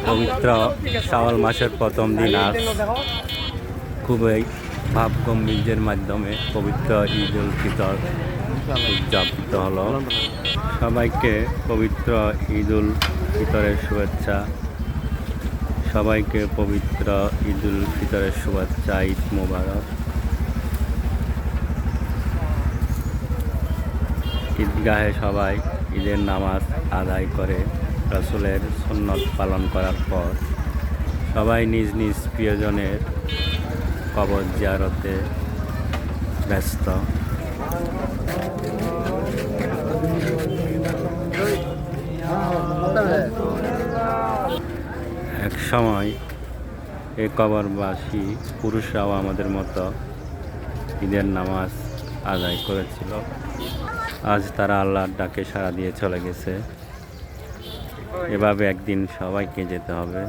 পবিত্র শাওয়াল মাসের প্রথম দিন আজ খুবই ভাব গম্ভীর্যের মাধ্যমে পবিত্র ঈদ উল ফিতর উদযাপিত হলো। সবাইকে পবিত্র ঈদ উল ফিতরের শুভেচ্ছা। সবাইকে পবিত্র ঈদ উল ফিতরের শুভেচ্ছা। ঈদ মোবারক। ঈদগাহে সবাই ঈদের নামাজ আদায় করে রাসূলের সুন্নত পালন করার পর সবাই নিজ নিজ প্রিয়জনের কবর জিয়ারতে ব্যস্ত। এক সময় এই কবরবাসী পুরুষরাও আমাদের মতো ঈদের নামাজ আদায় করেছিল। আজ তারা আল্লাহর ডাকে সাড়া দিয়ে চলে গেছে। এভাবে একদিন সবাইকে যেতে হবে।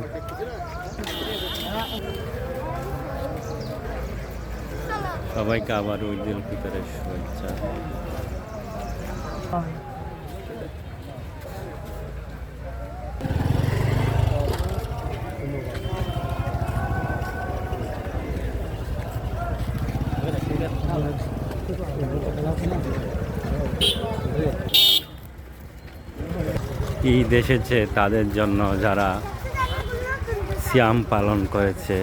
সবাইকে আবার ঈদ উল ফিতরের শুভেচ্ছা। ঈদ এসেছে তাদের জন্য যারা সিয়াম পালন করেছে,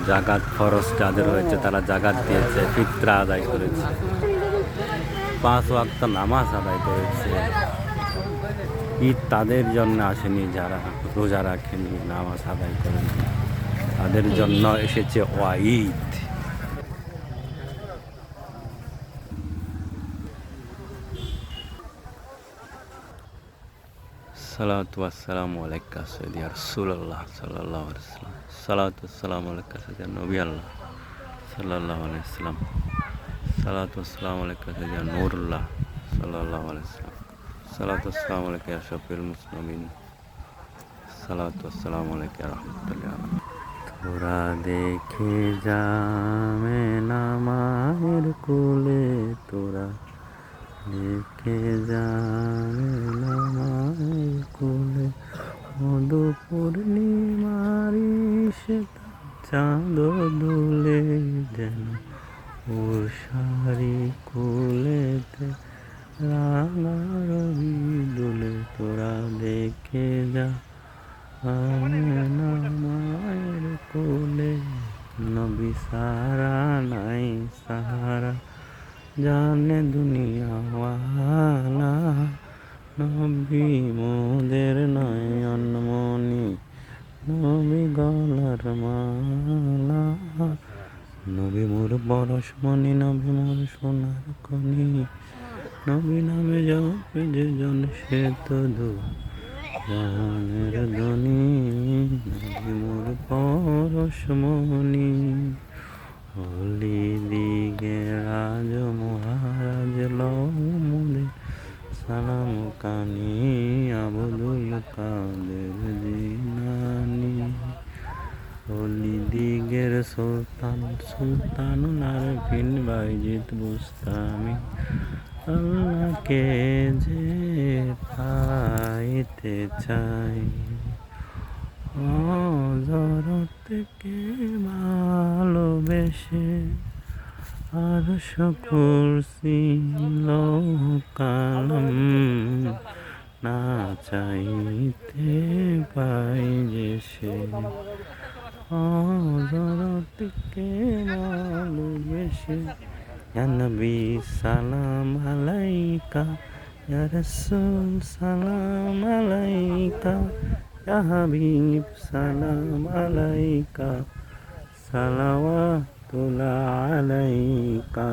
জাকাত ফরজ যাদের হয়েছে তারা জাকাত দিয়েছে, ফিতরা আদায় করেছে, 5 ওয়াক্ত নামাজ আদায় করেছে। ঈদ তাদের জন্য আসেনি যারা রোজা রাখেনি, নামাজ আদায় করেনি, তাদের জন্য এসেছে ওয়াঈদ। সালাতু ওয়াসসালামু আলাইকা সাইয়্যিদি রাসূলুল্লাহ সাল্লাল্লাহু আলাইহি ওয়াসাল্লাম। সালাতু ওয়াসসালামু আলাইকা সাইয়্যিদি নবী আল্লাহ সাল্লাল্লাহু আলাইহি ওয়াসাল্লাম। সালাতু ওয়াসসালামু আলাইকা সাইয়্যিদি নূরুল্লাহ সাল্লাল্লাহু আলাইহি ওয়াসাল্লাম। সালাতু ওয়াসসালামু আলাইকা ইয়া শাফিউল মুসলিমিন। সালাতু ওয়াসসালামু আলাইকা ইয়া রাহমাতুল্লিল আলামিন। তোরা দেখে যা মেনা মায়ের কোলে, তোরা দেখে যা মেনা মায়ের কোলে, মধু পূর্ণিমারি সে চাঁদ দুলে, যেন ওর শাড়ি খুলেতে রাঙা রবি দুলে। তোরা দেখে যা মেনা মায়ের কোলে, নবী সারা নাই সাহারা, জানে দুনিয়া ওয়ালা, নবী মোদের নয়নমণি, নবী গলার মালা, নবী মোর পরশমণি, নবী মোর সোনার খনি, নবী নামে জপে যে জন সে তো দু জাহানের ধনী, নবী মোর পরশমণি। হলি দিগে রাজ মহারাজ লও মোদের সালাম কানি, আবদুল কাদের জিলানী। হলি দিগের সুলতান সুলতানুল আরফিন বাইজিদ বুস্তামি, আল্লাহকে যে পাইতে চাই, হযরতকে ভালোবেসে আর কুরসি লৌহ কালাম, না চাইতে পাই যে সে, হযরতকে ভালোবেসে। ইয়া নবী সালাম আলাইকা, ইয়া রাসূল সালাম আলাইকা, ইয়া হাবিব সালাম আলাইকা, সালাওয়াতুল্লাহ আলাইকা।